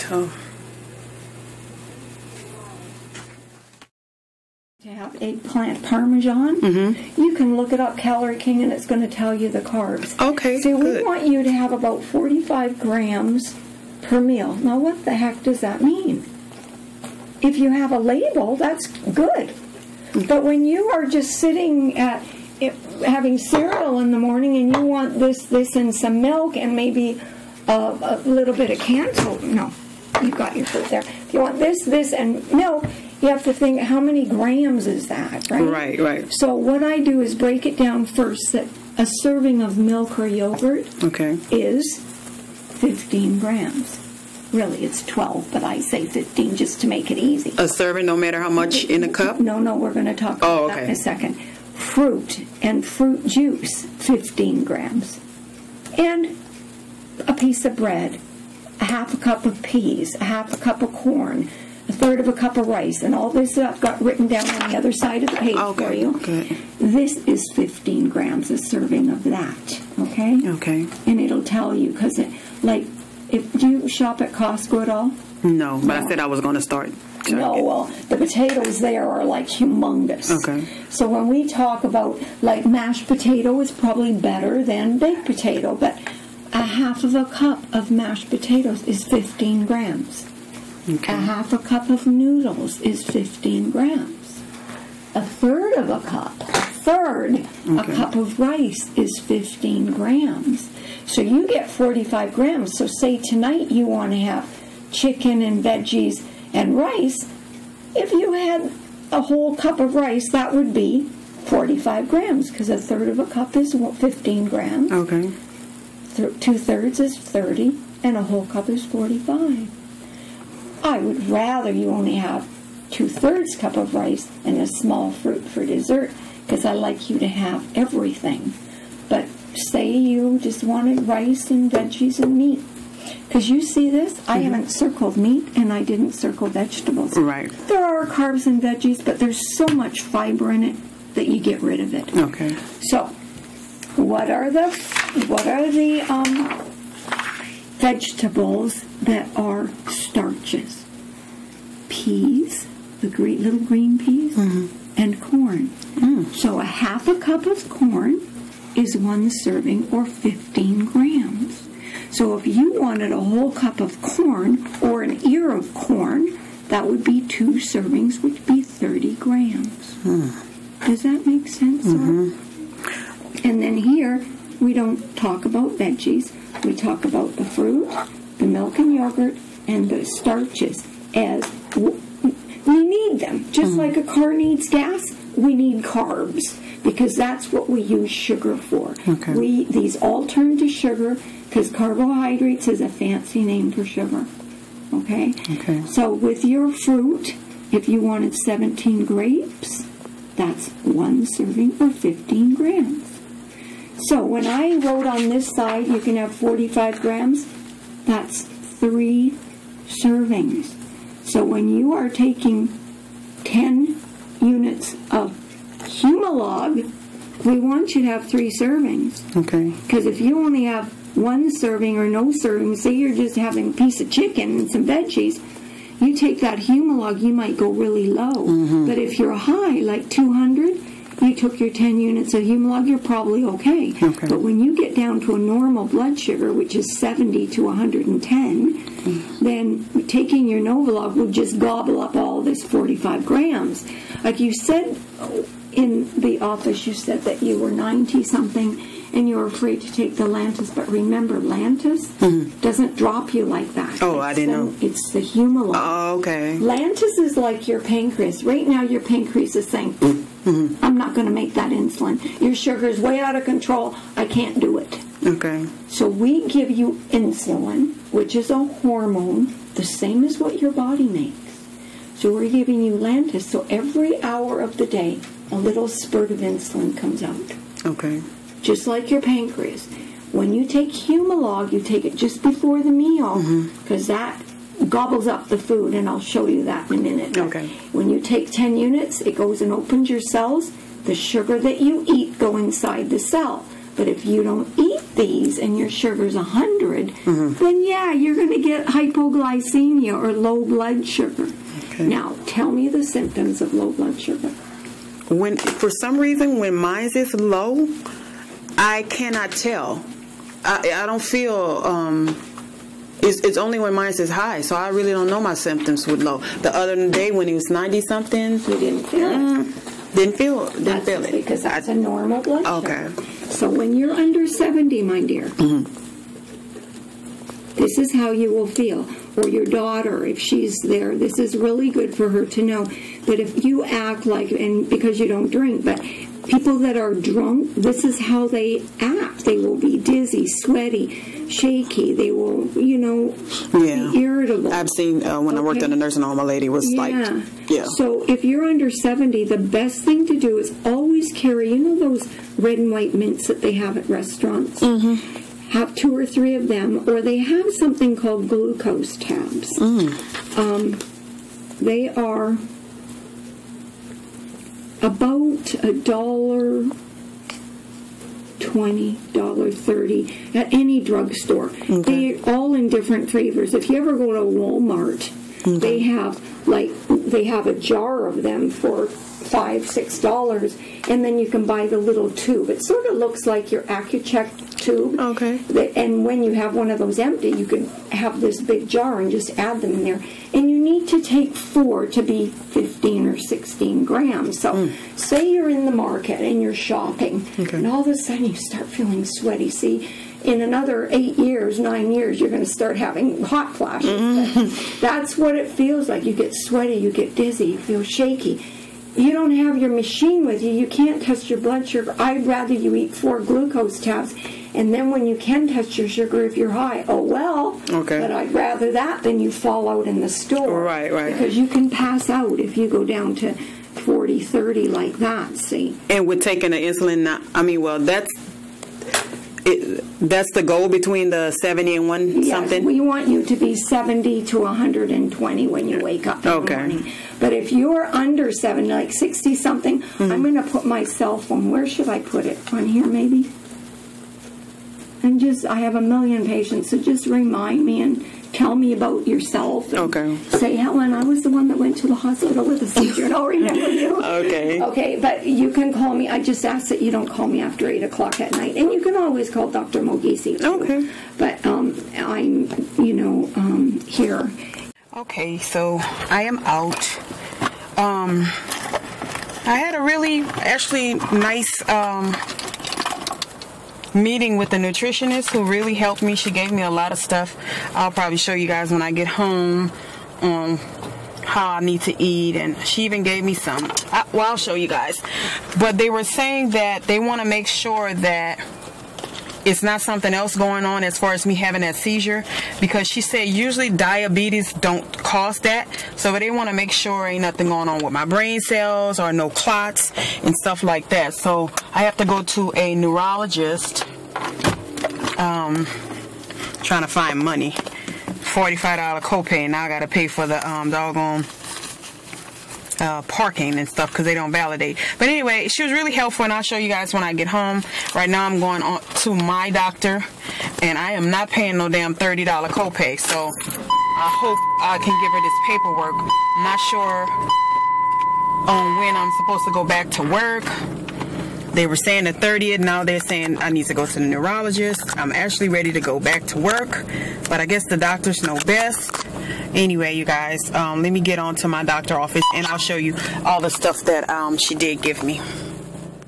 tough. To have eggplant parmesan, you can look it up, Calorie King, and it's going to tell you the carbs. Okay, so good. We want you to have about 45 grams per meal. Now, what the heck does that mean? If you have a label, that's good. But when you are just sitting at having cereal in the morning and you want this, and some milk and maybe a little bit of canned soda, no, you've got your food there. If you want this, and milk, you have to think, how many grams is that, right? Right, right. So what I do is break it down first, that a serving of milk or yogurt is 15 grams. Really, it's 12, but I say 15 just to make it easy. A serving, no matter how much in a cup? No, we're going to talk about that in a second. Fruit and fruit juice, 15 grams. And a piece of bread, a half a cup of peas, a half a cup of corn, a third of a cup of rice, and all this I've got written down on the other side of the page for you. Okay. This is 15 grams, a serving of that, okay? Okay. And it'll tell you, because do you shop at Costco at all? No, but I said I was going to start. No, well, the potatoes there are like humongous. Okay. So when we talk about, like, mashed potato is probably better than baked potato, but a half of a cup of mashed potatoes is 15 grams. Okay. A half a cup of noodles is 15 grams. A third of a cup, a cup of rice is 15 grams. So you get 45 grams. So say tonight you want to have chicken and veggies and rice. If you had a whole cup of rice, that would be 45 grams, because a third of a cup is 15 grams. Okay. 2/3 is 30, and a whole cup is 45. I would rather you only have 2/3 cup of rice and a small fruit for dessert, because I like you to have everything. But say you just wanted rice and veggies and meat. Because you see this, I haven't circled meat and I didn't circle vegetables. Right. There are carbs in veggies, but there's so much fiber in it that you get rid of it. Okay. So, what are the vegetables that are starches? Peas, the little green peas, and corn. So a half a cup of corn is 1 serving, or 15 grams. So if you wanted a whole cup of corn or an ear of corn, that would be 2 servings, which would be 30 grams. Does that make sense? And then here, we don't talk about veggies. We talk about the fruit, the milk and yogurt, and the starches. As we need them. Just like a car needs gas, we need carbs, because that's what we use sugar for. Okay. These all turn to sugar, because carbohydrates is a fancy name for sugar. Okay? Okay. So with your fruit, if you wanted 17 grapes, that's 1 serving, or 15 grams. So when I wrote on this side, you can have 45 grams, that's 3 servings. So when you are taking 10 units of Humalog, we want you to have 3 servings. Okay. Because if you only have 1 serving or no serving, say you're just having a piece of chicken and some veggies, you take that Humalog, you might go really low. But if you're high, like 200, you took your 10 units of Humalog, you're probably okay. But when you get down to a normal blood sugar, which is 70 to 110, then taking your Novolog would just gobble up all this 45 grams. Like you said in the office, you said that you were 90-something and you were afraid to take the Lantus. But remember, Lantus doesn't drop you like that. Oh, I didn't know. It's the Humalog. Oh, okay. Lantus is like your pancreas. Right now, your pancreas is saying, I'm not going to make that insulin. Your sugar is way out of control. I can't do it. Okay. So we give you insulin, which is a hormone, the same as what your body makes. So we're giving you Lantus. So every hour of the day, a little spurt of insulin comes out. Okay. Just like your pancreas. When you take Humalog, you take it just before the meal, because that gobbles up the food, and I'll show you that in a minute. Okay. When you take 10 units, it goes and opens your cells. The sugar that you eat go inside the cell. But if you don't eat these and your sugar's 100, then yeah, you're going to get hypoglycemia or low blood sugar. Okay. Now, tell me the symptoms of low blood sugar. When, for some reason, when mine is low, I cannot tell. I don't feel, it's only when mine is high, so I really don't know my symptoms with low. The other day when it was 90-something, You didn't feel it? didn't feel it. Because that's a normal blood sugar. Okay. So when you're under 70, my dear, this is how you will feel. Or your daughter, if she's there, this is really good for her to know. But if you act like, and because you don't drink, but people that are drunk, this is how they act. They will be dizzy, sweaty, shaky. They will, be irritable. I've seen when I worked in a nursing home, a lady was yeah. So if you're under 70, the best thing to do is always carry, those red and white mints that they have at restaurants. Have 2 or 3 of them, or they have something called glucose tabs. They are about $1.20, $1.30 at any drugstore. Okay. They're all in different flavors. If you ever go to Walmart, they have a jar of them for $5, $6, and then you can buy the little tube. It sort of looks like your Accu-Check tube. Okay. And when you have one of those empty, you can have this big jar and just add them in there. And you need to take 4 to be 15 or 16 grams. So say you're in the market and you're shopping, and all of a sudden you start feeling sweaty. See, in another 8 years, 9 years, you're going to start having hot flashes. That's what it feels like. You get sweaty, you get dizzy, you feel shaky. You don't have your machine with you. You can't test your blood sugar. I'd rather you eat 4 glucose tabs, and then when you can test your sugar if you're high, oh well. Okay. But I'd rather that than you fall out in the store. Right. Because you can pass out if you go down to 40, 30 like that, see. And with taking the insulin, that's the goal between the 70 and 1 something? Yes, we want you to be 70 to 120 when you wake up in the morning. But if you're under 70, like 60 something, I'm going to put my cell phone. Where should I put it? On here maybe? And I have a million patients, so just remind me and tell me about yourself. Say, Helen, I was the one that went to the hospital with a seizure, and I'll remember you. Okay, but you can call me. I just ask that you don't call me after 8 o'clock at night. And you can always call Dr. Mogisi, too. But I'm, here. Okay, so I am out. I had a really, actually nice meeting with the nutritionist who really helped me. She gave me a lot of stuff. I'll probably show you guys when I get home on how I need to eat, and she even gave me some. I'll show you guys. But they were saying that they want to make sure that it's not something else going on as far as me having that seizure, because she said usually diabetes don't cause that, so they want to make sure ain't nothing going on with my brain cells or no clots and stuff like that. So I have to go to a neurologist. Trying to find money. $45 copay. Now I got to pay for the doggone parking and stuff because they don't validate. But anyway, she was really helpful, and I'll show you guys when I get home. Right now I'm going on to my doctor, and I am not paying no damn $30 copay. So I hope I can give her this paperwork. I'm not sure on when I'm supposed to go back to work. They were saying the 30th. Now they're saying I need to go to the neurologist. I'm actually ready to go back to work, but I guess the doctors know best. Anyway, you guys, let me get on to my doctor's office, and I'll show you all the stuff that she did give me.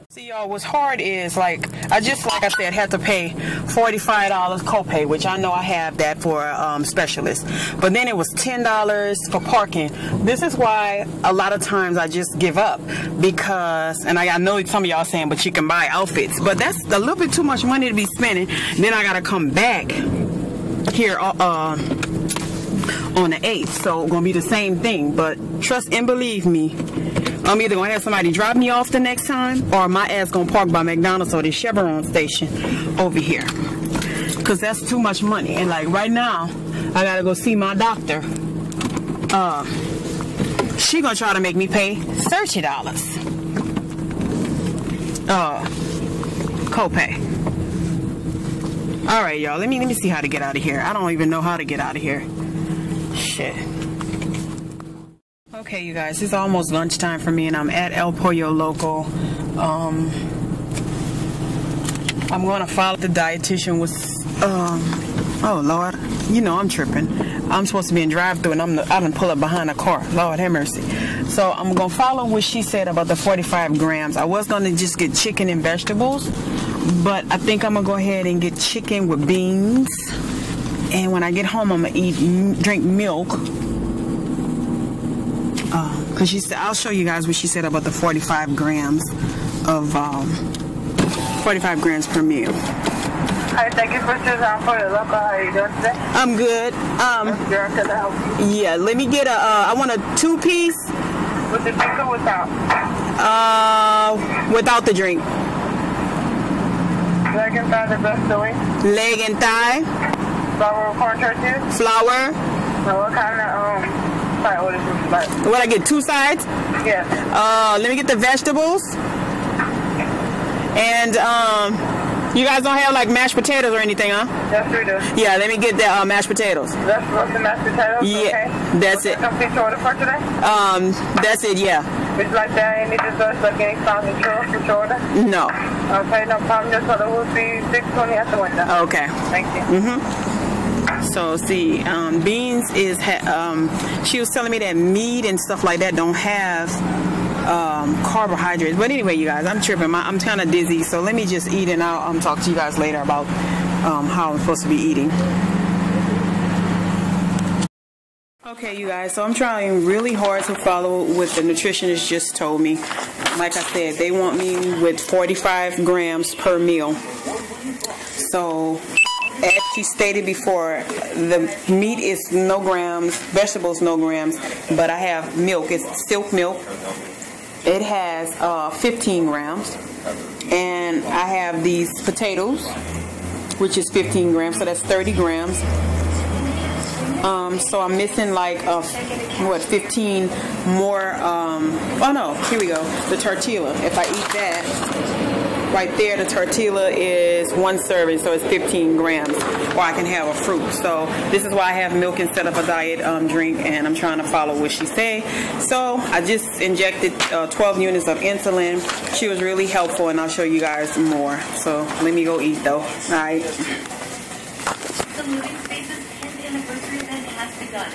See, y'all, what's hard is, like I said, had to pay $45 copay, which I know I have that for a specialist. But then it was $10 for parking. This is why a lot of times I just give up, because, and I know some of y'all saying, but you can buy outfits, but that's a little bit too much money to be spending. Then I gotta come back here on the 8th, so it's gonna be the same thing. But trust and believe me, I'm either gonna have somebody drop me off the next time, or my ass gonna park by McDonald's or the Chevron station over here, because that's too much money. And like right now, I gotta go see my doctor. She gonna try to make me pay $30 copay. All right, y'all. Let me see how to get out of here. I don't even know how to get out of here. Shit. Okay, you guys. It's almost lunchtime for me, and I'm at El Pollo Loco. I'm going to follow the dietitian with. Oh Lord, you know I'm tripping. I'm supposed to be in drive-thru, and I done pull up behind a car. Lord have mercy. So I'm gonna follow what she said about the 45 grams. I was gonna just get chicken and vegetables, but I think I'm gonna go ahead and get chicken with beans. And when I get home, I'm gonna drink milk. Cause she said, I'll show you guys what she said about the 45 grams of 45 grams per meal. Hi, thank you for choosing our for your local. How are you doing today? I'm good. Can I help you? Yeah, let me get I want a 2-piece. With the drink or without? Without the drink. Leg and thigh, the best doing. Leg and thigh. Flour or corn tortillas? Flour. So what kind of, sorry, what is this like? What, I get 2 sides? Yes. Let me get the vegetables. And, you guys don't have like mashed potatoes or anything, huh? Yes, we do. Yeah, let me get the mashed potatoes. That's the mashed potatoes? Yeah, okay. that's it. Complete your order for today? That's it, yeah. Would you like that? Any desserts, like any sauce and churros for your order? No. Okay, no problem. Your total will be $6.20 at the window. Okay. Thank you. So see, beans is, she was telling me that meat and stuff like that don't have carbohydrates. But anyway, you guys, I'm tripping. I'm kind of dizzy, so let me just eat, and I'll talk to you guys later about how I'm supposed to be eating. Okay, you guys, so I'm trying really hard to follow what the nutritionist just told me. Like I said, they want me with 45 grams per meal. So as she stated before, the meat is no grams, vegetables no grams, but I have milk. It's silk milk. It has 15 grams, and I have these potatoes, which is 15 grams, so that's 30 grams. So I'm missing like 15 more. Oh no, here we go. The tortilla. If I eat that right there, the tortilla is 1 serving, so it's 15 grams. Or I can have a fruit. So this is why I have milk instead of a diet drink, and I'm trying to follow what she say. So I just injected 12 units of insulin. She was really helpful, and I'll show you guys more. So let me go eat though. All right. The moving spaces in the grocery bin has begun.